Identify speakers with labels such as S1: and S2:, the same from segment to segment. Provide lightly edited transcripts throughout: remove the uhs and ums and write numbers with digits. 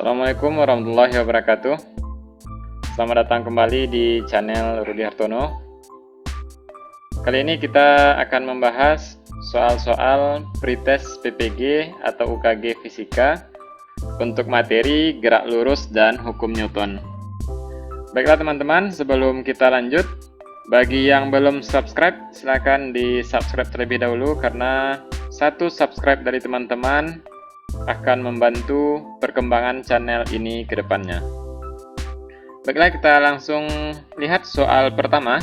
S1: Assalamualaikum warahmatullahi wabarakatuh. Selamat datang kembali di channel Rudi Hartono. Kali ini kita akan membahas soal-soal pretest PPG atau UKG Fisika untuk materi gerak lurus dan hukum Newton. Baiklah teman-teman, sebelum kita lanjut, bagi yang belum subscribe, silahkan di subscribe terlebih dahulu karena satu subscribe dari teman-teman akan membantu perkembangan channel ini ke depannya. Baiklah, kita langsung lihat soal pertama.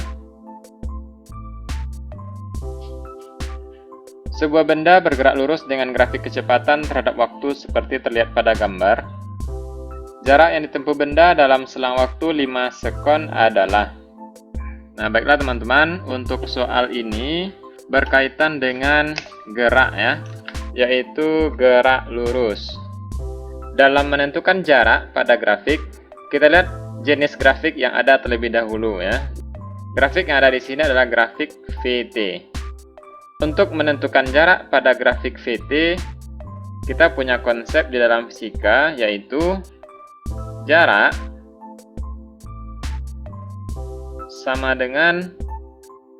S1: Sebuah benda bergerak lurus dengan grafik kecepatan terhadap waktu seperti terlihat pada gambar. Jarak yang ditempuh benda dalam selang waktu 5 sekon adalah. Nah, baiklah teman-teman, untuk soal ini berkaitan dengan gerak ya, yaitu gerak lurus. Dalam menentukan jarak pada grafik, kita lihat jenis grafik yang ada terlebih dahulu ya. Grafik yang ada di sini adalah grafik VT. Untuk menentukan jarak pada grafik VT, kita punya konsep di dalam fisika, yaitu jarak sama dengan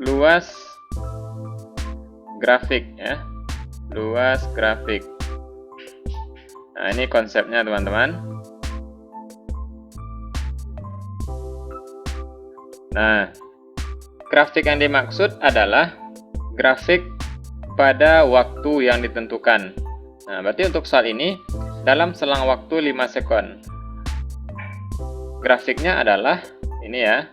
S1: luas grafik ya. Luas grafik. Nah, ini konsepnya teman-teman. Nah, grafik yang dimaksud adalah grafik pada waktu yang ditentukan. Nah, berarti untuk soal ini dalam selang waktu 5 sekon. Grafiknya adalah ini ya.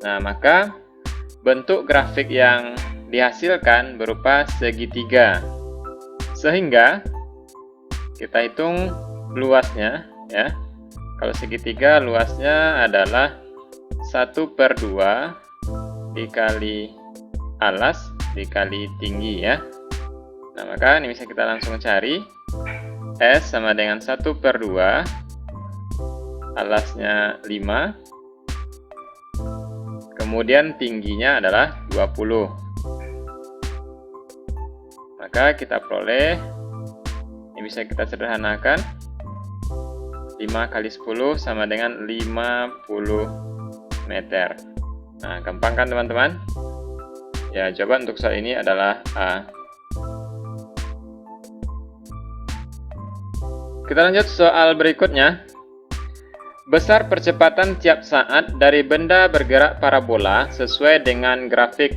S1: Nah, maka bentuk grafik yang dihasilkan berupa segitiga. Sehingga kita hitung luasnya ya. Kalau segitiga luasnya adalah 1/2 dikali alas dikali tinggi ya. Nah, maka ini bisa kita langsung cari. S sama dengan 1/2, alasnya 5. Kemudian tingginya adalah 20. Maka kita peroleh, ini bisa kita sederhanakan, 5 kali 10 sama dengan 50 meter. Nah, gampang kan teman-teman? Ya, jawaban untuk soal ini adalah A. Kita lanjut soal berikutnya. Besar percepatan tiap saat dari benda bergerak parabola sesuai dengan grafik.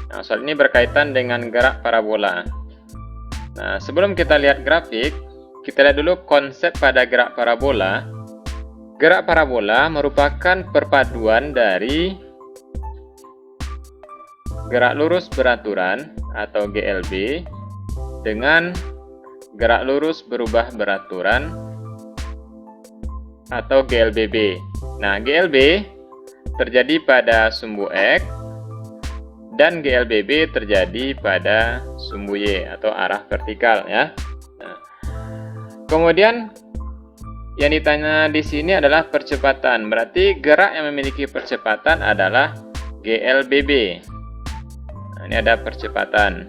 S1: Nah, soal ini berkaitan dengan gerak parabola. Nah, sebelum kita lihat grafik, kita lihat dulu konsep pada gerak parabola. Gerak parabola merupakan perpaduan dari gerak lurus beraturan atau GLB dengan gerak lurus berubah beraturan atau GLBB. Nah, GLB terjadi pada sumbu X dan GLBB terjadi pada sumbu Y atau arah vertikal ya. Nah, kemudian yang ditanya di sini adalah percepatan. Berarti gerak yang memiliki percepatan adalah GLBB. Nah, ini ada percepatan.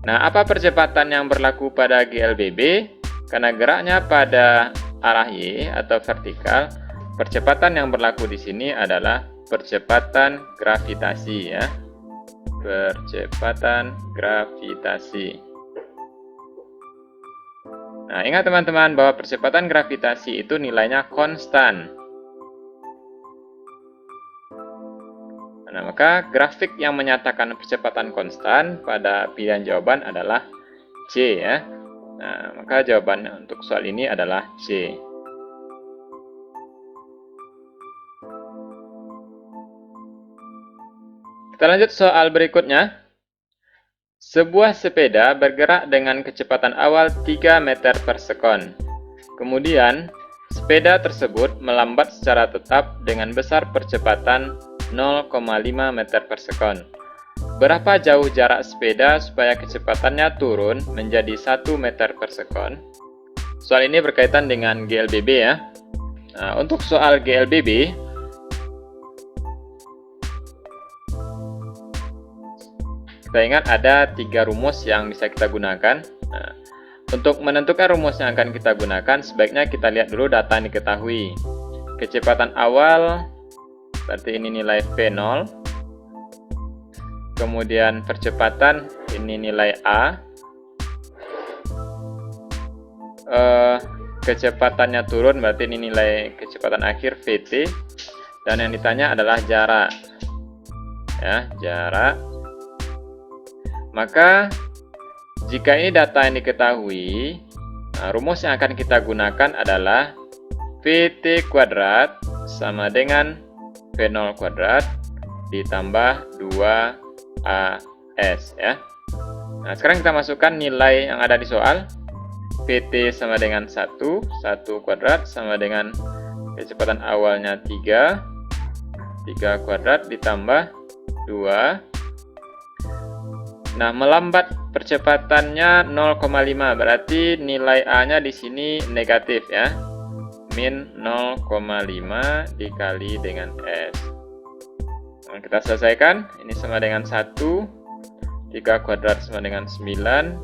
S1: Nah, apa percepatan yang berlaku pada GLBB? Karena geraknya pada arah Y atau vertikal, percepatan yang berlaku di sini adalah percepatan gravitasi ya. Percepatan gravitasi. Nah, ingat teman-teman bahwa percepatan gravitasi itu nilainya konstan. Nah, maka grafik yang menyatakan percepatan konstan pada pilihan jawaban adalah C ya. Nah, maka jawabannya untuk soal ini adalah C. Kita lanjut soal berikutnya. Sebuah sepeda bergerak dengan kecepatan awal 3 meter per sekon. Kemudian, sepeda tersebut melambat secara tetap dengan besar percepatan 0,5 meter per sekon. Berapa jauh jarak sepeda supaya kecepatannya turun menjadi 1 meter per sekon? Soal ini berkaitan dengan GLBB ya. Nah, untuk soal GLBB, kita ingat ada 3 rumus yang bisa kita gunakan. Nah, untuk menentukan rumus yang akan kita gunakan, sebaiknya kita lihat dulu data yang diketahui. Kecepatan awal, berarti ini nilai V0. Kemudian percepatan, ini nilai A. Kecepatannya turun, berarti ini nilai kecepatan akhir Vt. Dan yang ditanya adalah jarak. Ya, jarak. Maka jika ini data yang diketahui, rumus yang akan kita gunakan adalah Vt kuadrat sama dengan V0 kuadrat ditambah 2AS ya. Nah, sekarang kita masukkan nilai yang ada di soal. Vt sama dengan 1 kuadrat sama dengan kecepatan awalnya 3 kuadrat ditambah 2. Nah, melambat percepatannya 0,5, berarti nilai A-nya di sini negatif ya. Min 0,5 dikali dengan S. Nah, kita selesaikan, ini sama dengan 1, 3 kuadrat sama dengan 9.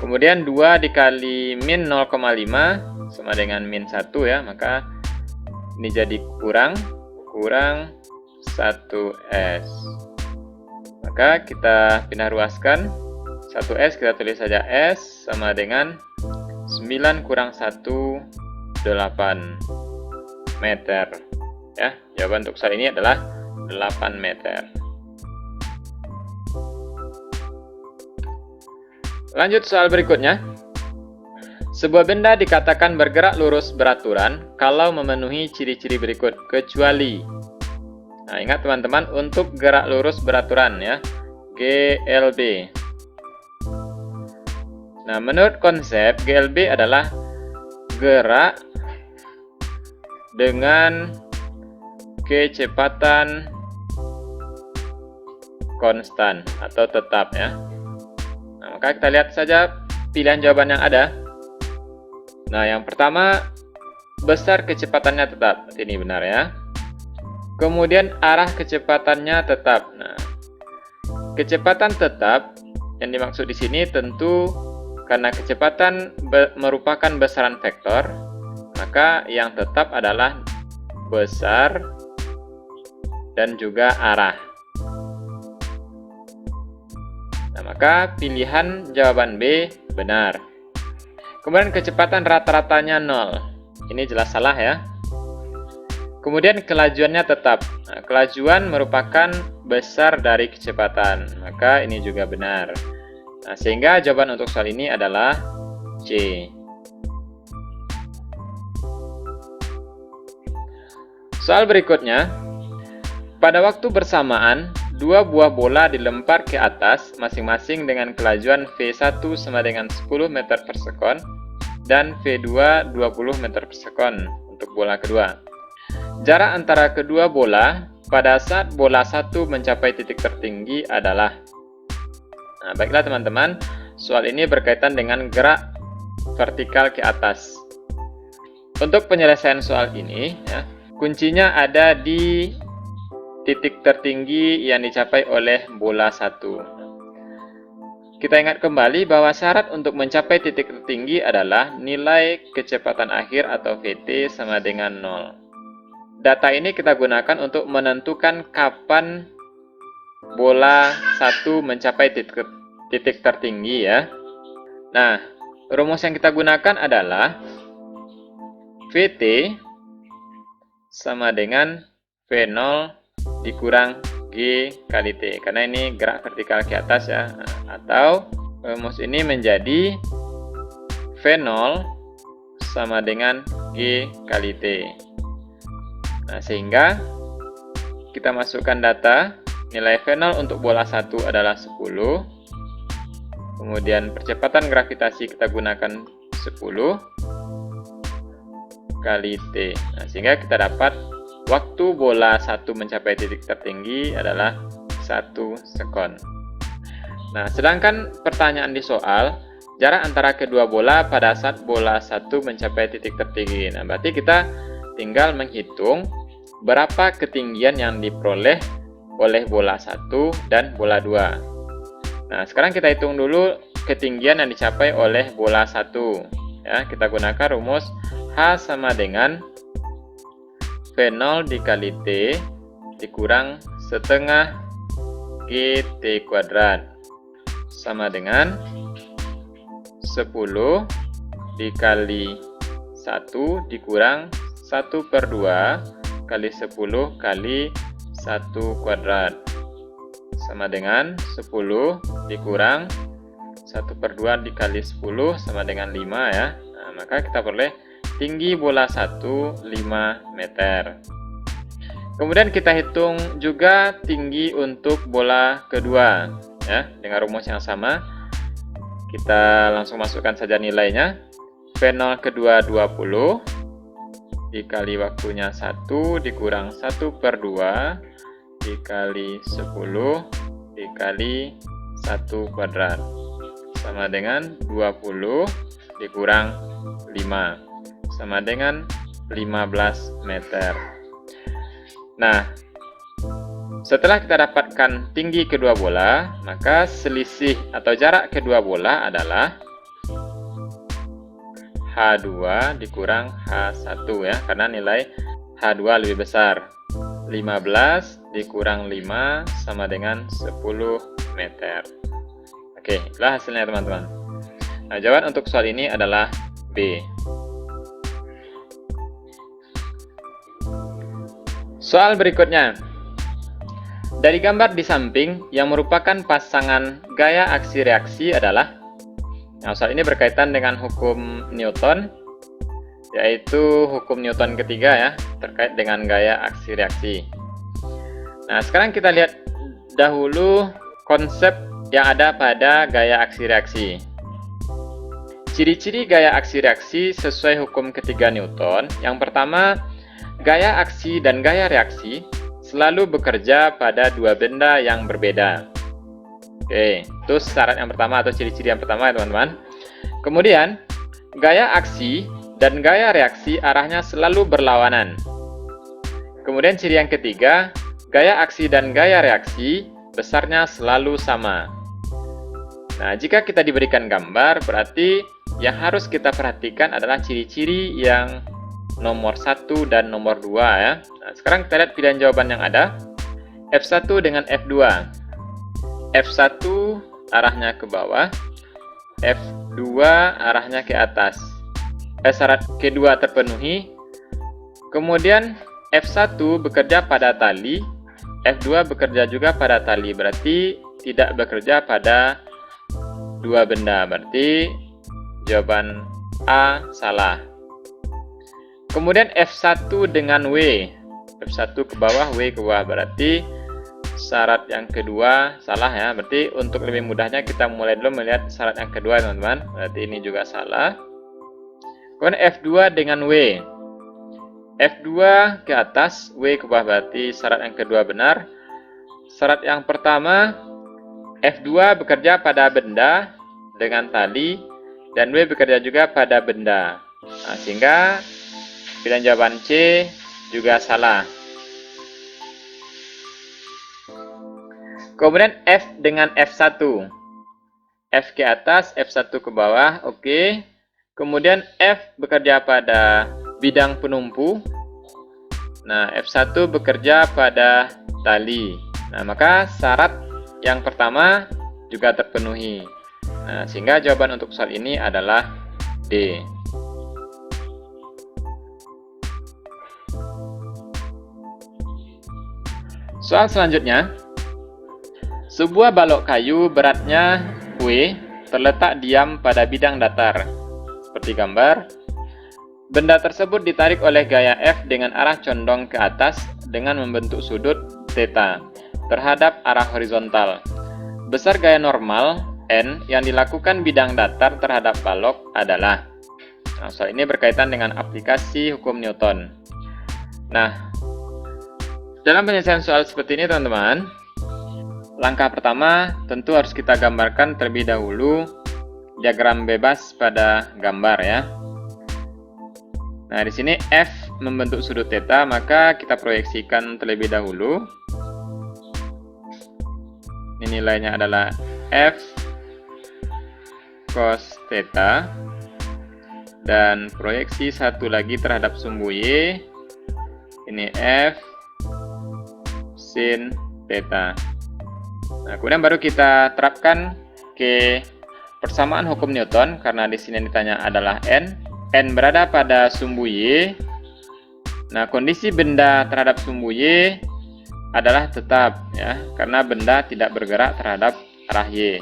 S1: Kemudian 2 dikali min 0,5 sama dengan min 1 ya, maka ini jadi kurang 1S. Maka kita pindah ruaskan 1S, kita tulis saja S sama dengan 9 kurang 1, 8 meter. Ya, jawaban untuk soal ini adalah 8 meter. Lanjut soal berikutnya. Sebuah benda dikatakan bergerak lurus beraturan kalau memenuhi ciri-ciri berikut, kecuali. Nah, ingat teman-teman, untuk gerak lurus beraturan ya, GLB. Nah, menurut konsep, GLB adalah gerak dengan kecepatan konstan atau tetap ya. Nah, maka kita lihat saja pilihan jawaban yang ada. Nah, yang pertama, besar kecepatannya tetap. Ini benar ya. Kemudian arah kecepatannya tetap. Nah, kecepatan tetap yang dimaksud di sini tentu karena kecepatan merupakan besaran vektor, maka yang tetap adalah besar dan juga arah. Nah, maka pilihan jawaban B benar. Kemudian kecepatan rata-ratanya 0. Ini jelas salah ya. Kemudian kelajuannya tetap. Nah, kelajuan merupakan besar dari kecepatan, maka ini juga benar. Nah, sehingga jawaban untuk soal ini adalah C. Soal berikutnya, pada waktu bersamaan, dua buah bola dilempar ke atas masing-masing dengan kelajuan V1 sama dengan 10 meter per sekon dan V2 20 meter per sekon untuk bola kedua. Jarak antara kedua bola pada saat bola satu mencapai titik tertinggi adalah. Nah, baiklah teman-teman, soal ini berkaitan dengan gerak vertikal ke atas. Untuk penyelesaian soal ini, ya, kuncinya ada di titik tertinggi yang dicapai oleh bola satu. Kita ingat kembali bahwa syarat untuk mencapai titik tertinggi adalah nilai kecepatan akhir atau Vt sama dengan 0. Data ini kita gunakan untuk menentukan kapan bola satu mencapai titik tertinggi ya. Nah, rumus yang kita gunakan adalah Vt sama dengan V0 dikurang G kali T, karena ini gerak vertikal ke atas ya. Atau rumus ini menjadi V0 sama dengan G kali T. Nah, sehingga kita masukkan data, nilai V0 untuk bola 1 adalah 10. Kemudian percepatan gravitasi kita gunakan 10 kali T. Nah, sehingga kita dapat waktu bola 1 mencapai titik tertinggi adalah 1 sekon. Nah, sedangkan pertanyaan di soal, jarak antara kedua bola pada saat bola 1 mencapai titik tertinggi. Nah, berarti kita tinggal menghitung berapa ketinggian yang diperoleh oleh bola 1 dan bola 2. Nah, sekarang kita hitung dulu ketinggian yang dicapai oleh bola 1. Ya, kita gunakan rumus H sama dengan V0 dikali T dikurang setengah GT kuadrat sama dengan 10 dikali 1 dikurang 1/2 kali 10 kali 1 kuadrat sama dengan 10 dikurang 1/2 dikali 10 sama dengan 5 ya. Nah, maka kita peroleh tinggi bola 1 5 meter. Kemudian kita hitung juga tinggi untuk bola kedua ya, dengan rumus yang sama. Kita langsung masukkan saja nilainya. V0 kedua 20 dikali waktunya 1 dikurang 1/2 dikali 10 dikali 1 kuadrat sama dengan 20 dikurang 5 sama dengan 15 meter. Nah, setelah kita dapatkan tinggi kedua bola, maka selisih atau jarak kedua bola adalah H2 dikurang H1 ya, karena nilai H2 lebih besar. 15 dikurang 5 sama dengan 10 meter. Oke, itulah hasilnya teman-teman. Nah, jawaban untuk soal ini adalah B. Soal berikutnya. Dari gambar di samping yang merupakan pasangan gaya aksi reaksi adalah, nah, soal ini berkaitan dengan hukum Newton, yaitu hukum Newton ketiga ya, terkait dengan gaya aksi reaksi. Nah, sekarang kita lihat dahulu konsep yang ada pada gaya aksi reaksi. Ciri-ciri gaya aksi reaksi sesuai hukum ketiga Newton. Yang pertama, gaya aksi dan gaya reaksi selalu bekerja pada dua benda yang berbeda. Oke, itu syarat yang pertama atau ciri-ciri yang pertama ya teman-teman. Kemudian, gaya aksi dan gaya reaksi arahnya selalu berlawanan. Kemudian ciri yang ketiga, gaya aksi dan gaya reaksi besarnya selalu sama. Nah, jika kita diberikan gambar, berarti yang harus kita perhatikan adalah ciri-ciri yang nomor 1 dan nomor 2 ya. Nah, sekarang kita lihat pilihan jawaban yang ada. F1 dengan F2. F1 arahnya ke bawah, F2 arahnya ke atas. Syarat kedua terpenuhi. Kemudian F1 bekerja pada tali, F2 bekerja juga pada tali, berarti tidak bekerja pada dua benda. Berarti jawaban A salah. Kemudian F1 dengan W. F1 ke bawah, W ke bawah, berarti syarat yang kedua salah ya. Berarti untuk lebih mudahnya kita mulai dulu melihat syarat yang kedua teman-teman. Berarti ini juga salah. Kemudian F2 dengan W. F2 ke atas, W ke bawah, berarti syarat yang kedua benar. Syarat yang pertama, F2 bekerja pada benda dengan tali dan W bekerja juga pada benda. Nah, sehingga pilihan jawaban C juga salah. Kemudian F dengan F1. F ke atas, F1 ke bawah, oke. Kemudian F bekerja pada bidang penumpu. Nah, F1 bekerja pada tali. Nah, maka syarat yang pertama juga terpenuhi. Nah, sehingga jawaban untuk soal ini adalah D. Soal selanjutnya, sebuah balok kayu beratnya W terletak diam pada bidang datar. Seperti gambar, benda tersebut ditarik oleh gaya F dengan arah condong ke atas dengan membentuk sudut theta terhadap arah horizontal. Besar gaya normal N yang dilakukan bidang datar terhadap balok adalah. Nah, soal ini berkaitan dengan aplikasi hukum Newton. Nah, dalam penyelesaian soal seperti ini teman-teman, langkah pertama tentu harus kita gambarkan terlebih dahulu diagram bebas pada gambar ya. Nah, di sini F membentuk sudut theta, maka kita proyeksikan terlebih dahulu. Ini nilainya adalah F cos theta, dan proyeksi satu lagi terhadap sumbu Y, ini F sin theta. Nah, kemudian baru kita terapkan ke persamaan hukum Newton, karena di sini yang ditanya adalah N berada pada sumbu Y. Nah, kondisi benda terhadap sumbu Y adalah tetap, ya, karena benda tidak bergerak terhadap arah Y.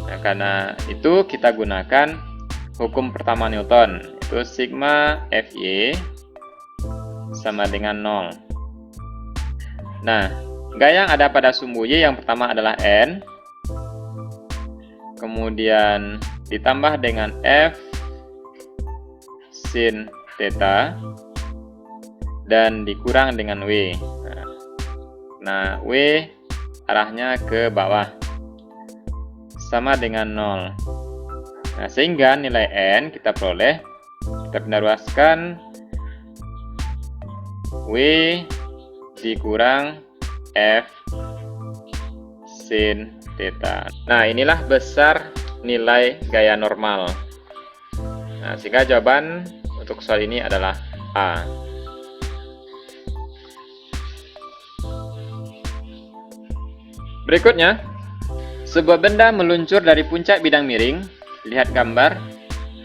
S1: Nah, karena itu kita gunakan hukum pertama Newton, yaitu sigma Fy sama dengan 0. Nah, gaya yang ada pada sumbu Y yang pertama adalah N, kemudian ditambah dengan F sin theta, dan dikurang dengan W. Nah, W arahnya ke bawah, sama dengan 0. Nah, sehingga nilai N kita peroleh, kita pindah ruaskan W dikurang F sin theta. Nah, inilah besar nilai gaya normal. Nah, sehingga jawaban untuk soal ini adalah A. Berikutnya, sebuah benda meluncur dari puncak bidang miring. Lihat gambar.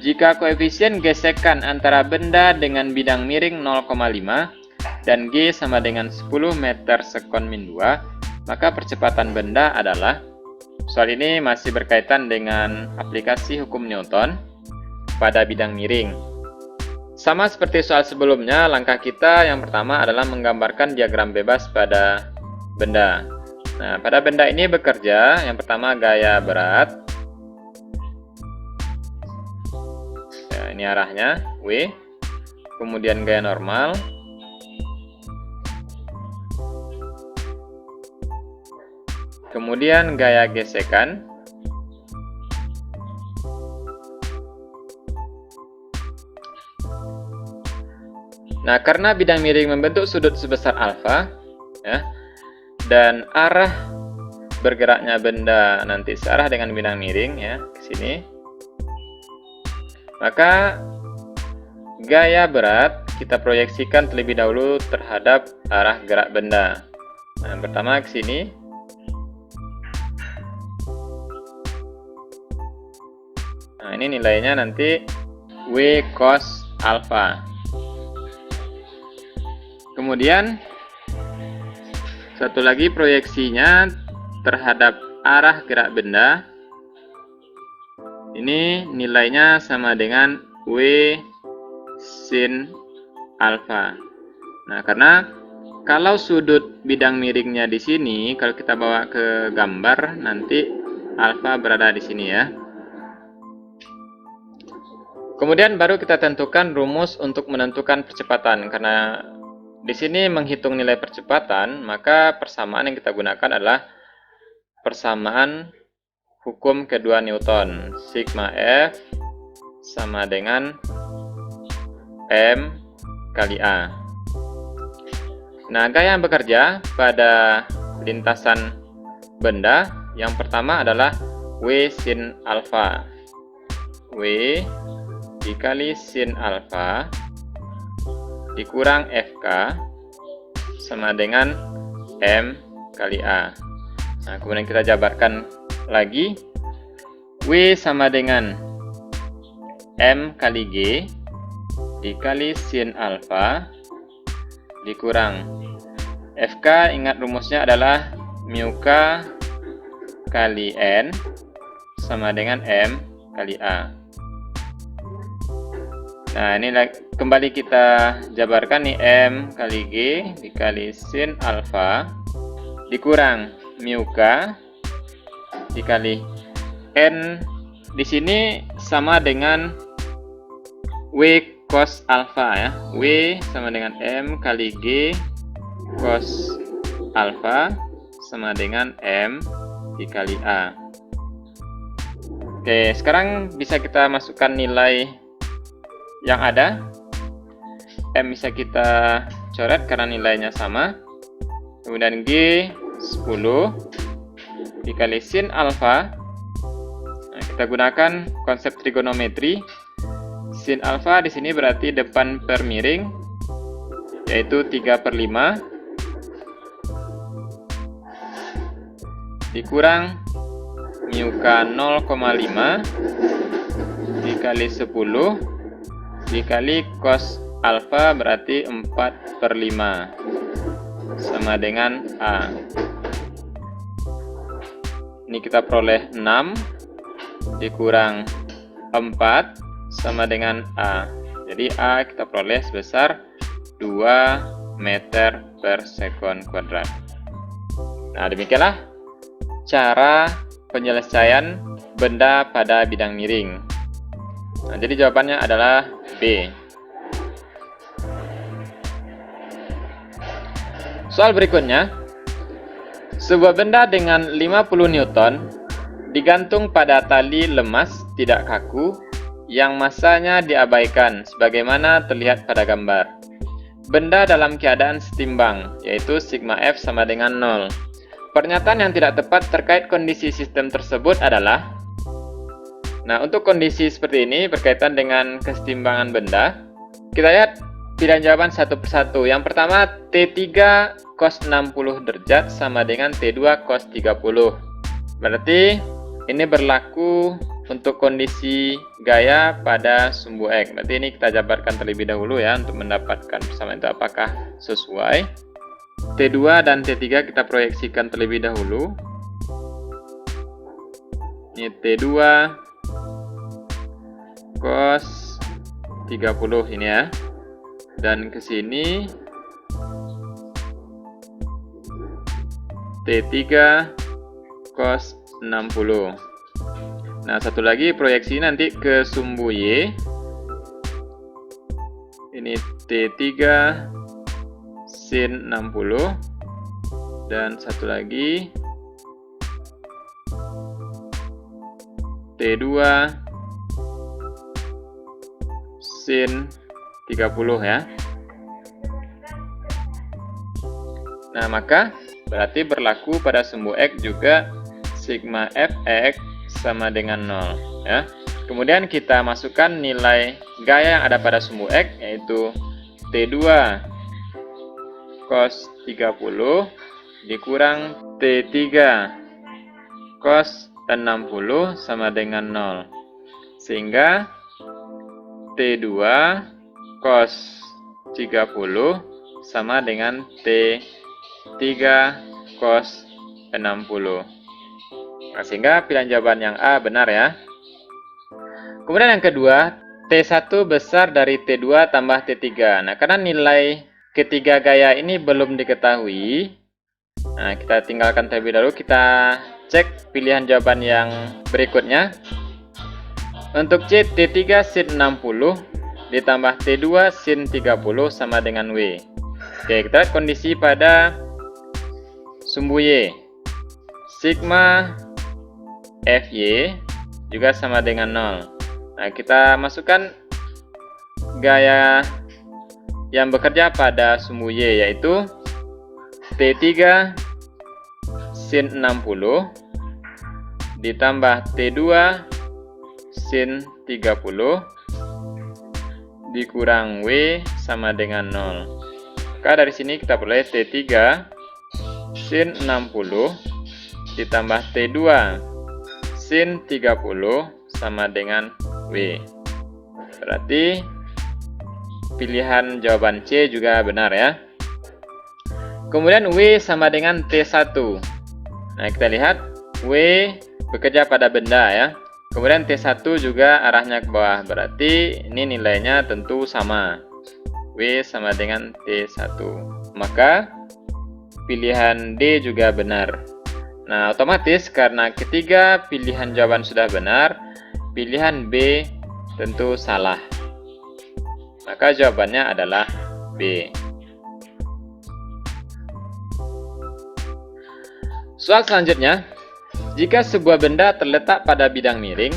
S1: Jika koefisien gesekan antara benda dengan bidang miring 0,5 dan G sama dengan 10 meter sekon min 2, maka percepatan benda adalah, soal ini masih berkaitan dengan aplikasi hukum Newton pada bidang miring. Sama seperti soal sebelumnya, langkah kita yang pertama adalah menggambarkan diagram bebas pada benda. Nah, pada benda ini bekerja, yang pertama gaya berat. Ya, ini arahnya, W. Kemudian gaya normal. Kemudian gaya gesekan. Nah, karena bidang miring membentuk sudut sebesar alfa, ya, dan arah bergeraknya benda nanti searah dengan bidang miring, ya, ke sini, maka gaya berat kita proyeksikan terlebih dahulu terhadap arah gerak benda. Nah, pertama ke sini. Nah, ini nilainya nanti W cos alfa. Kemudian satu lagi proyeksinya terhadap arah gerak benda. Ini nilainya sama dengan W sin alfa. Nah, karena kalau sudut bidang miringnya di sini, kalau kita bawa ke gambar, nanti alfa berada di sini, ya. Kemudian baru kita tentukan rumus untuk menentukan percepatan. Karena di sini menghitung nilai percepatan, maka persamaan yang kita gunakan adalah persamaan hukum kedua Newton. Sigma F sama dengan M kali A. Nah, gaya yang bekerja pada lintasan benda yang pertama adalah W sin alfa. W dikali sin alfa dikurang FK sama dengan M kali A. Nah, kemudian kita jabarkan lagi. W sama dengan M kali G dikali sin alfa dikurang FK, ingat rumusnya adalah mu K kali N sama dengan M kali A. Nah, ini kembali kita jabarkan nih, M kali G dikali sin alfa dikurang mu K dikali N di sini sama dengan W cos alfa, ya. W sama dengan M kali G cos alfa sama dengan M dikali A. Oke, sekarang bisa kita masukkan nilai yang ada. M bisa kita coret karena nilainya sama. Kemudian G 10 dikali sin alfa kita gunakan konsep trigonometri. Sin alfa di sini berarti depan per miring, yaitu 3/5 dikurang muka 0,5 dikali 10 dikali cos alfa berarti 4/5 sama dengan A. Ini kita peroleh 6 dikurang 4 sama dengan A. Jadi A kita peroleh sebesar 2 meter per sekon kuadrat. Nah, demikianlah cara penyelesaian benda pada bidang miring. Nah, jadi jawabannya adalah B. Soal berikutnya, sebuah benda dengan 50 Newton digantung pada tali lemas tidak kaku yang masanya diabaikan sebagaimana terlihat pada gambar. Benda dalam keadaan setimbang, yaitu sigma F sama dengan 0. Pernyataan yang tidak tepat terkait kondisi sistem tersebut adalah, nah, untuk kondisi seperti ini berkaitan dengan kesetimbangan benda, kita lihat pilihan jawaban satu persatu. Yang pertama, T3 cos 60 derajat sama dengan T2 cos 30. Berarti ini berlaku untuk kondisi gaya pada sumbu X. Berarti ini kita jabarkan terlebih dahulu ya untuk mendapatkan persamaan itu apakah sesuai. T2 dan T3 kita proyeksikan terlebih dahulu. Ini T2 cos 30 ini ya. Dan ke sini T3 cos 60. Nah, satu lagi proyeksi nanti ke sumbu Y. Ini T3 sin 60. Dan satu lagi T2 sin 30 ya. Nah, maka berarti berlaku pada sumbu X juga sigma Fx sama dengan 0 ya. Kemudian kita masukkan nilai gaya yang ada pada sumbu X, yaitu T2 cos 30 dikurang T3 cos 60 sama dengan 0. Sehingga T2 cos 30 sama dengan T3 cos 60. Nah, sehingga pilihan jawaban yang A benar ya. Kemudian yang kedua, T1 besar dari T2 tambah T3. Nah, karena nilai ketiga gaya ini belum diketahui, nah, kita tinggalkan terlebih dahulu. Kita cek pilihan jawaban yang berikutnya. Untuk C, T3 sin 60 ditambah T2 sin 30 sama dengan W. Oke, kita lihat kondisi pada sumbu Y. Sigma Fy juga sama dengan 0. Nah, kita masukkan gaya yang bekerja pada sumbu Y, yaitu T3 sin 60 ditambah T2 sin 30 dikurang W sama dengan 0. Maka dari sini kita peroleh T3 sin 60 ditambah T2 sin 30 sama dengan W. Berarti pilihan jawaban C juga benar ya. Kemudian W sama dengan T1. Nah, kita lihat W bekerja pada benda ya. Kemudian T1 juga arahnya ke bawah. Berarti ini nilainya tentu sama. W sama dengan T1. Maka pilihan D juga benar. Nah, otomatis karena ketiga pilihan jawaban sudah benar, pilihan B tentu salah. Maka jawabannya adalah B. Soal selanjutnya, jika sebuah benda terletak pada bidang miring,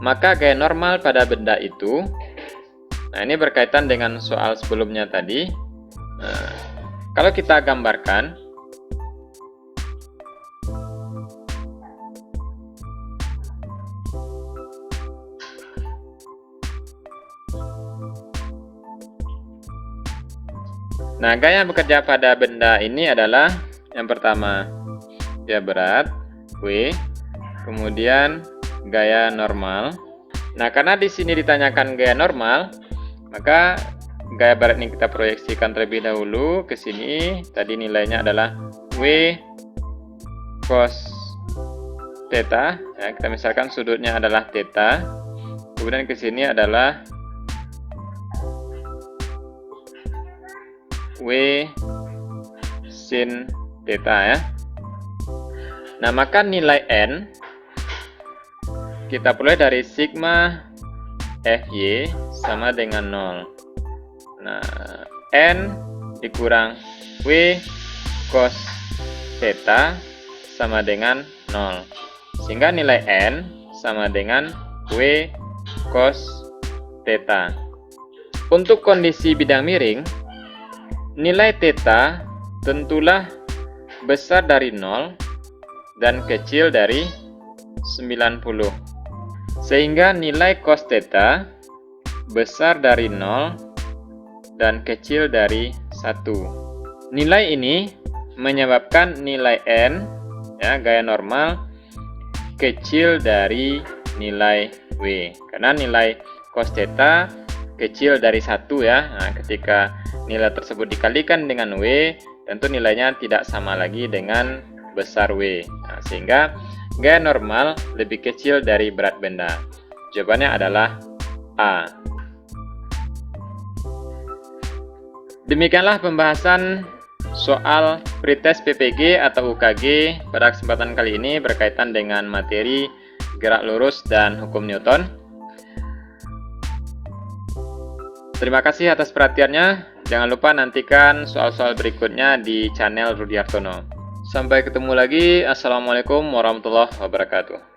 S1: maka gaya normal pada benda itu, nah ini berkaitan dengan soal sebelumnya tadi. Nah, kalau kita gambarkan, Nah, gaya yang bekerja pada benda ini adalah yang pertama, dia berat, W, kemudian gaya normal. Nah, karena di sini ditanyakan gaya normal, maka gaya berat ini kita proyeksikan terlebih dahulu ke sini. Tadi nilainya adalah W cos theta. Ya, kita misalkan sudutnya adalah theta. Kemudian ke sini adalah W sin theta ya. Nah, maka nilai N kita peroleh dari sigma Fy sama dengan 0. Nah, N dikurang W cos theta sama dengan 0. Sehingga nilai N sama dengan W cos theta. Untuk kondisi bidang miring, nilai theta tentulah besar dari 0 dan kecil dari 90. Sehingga nilai cos theta besar dari 0 dan kecil dari 1. Nilai ini menyebabkan nilai N, ya, gaya normal, kecil dari nilai W. Karena nilai cos theta kecil dari 1 ya. Nah, ketika nilai tersebut dikalikan dengan W, tentu nilainya tidak sama lagi dengan besar W. Nah, sehingga gaya normal lebih kecil dari berat benda. Jawabannya adalah A. Demikianlah pembahasan soal pretest PPG atau UKG pada kesempatan kali ini berkaitan dengan materi gerak lurus dan hukum Newton. Terima kasih atas perhatiannya. Jangan lupa nantikan soal-soal berikutnya di channel Rudy Hartono. Sampai ketemu lagi. Assalamualaikum warahmatullahi wabarakatuh.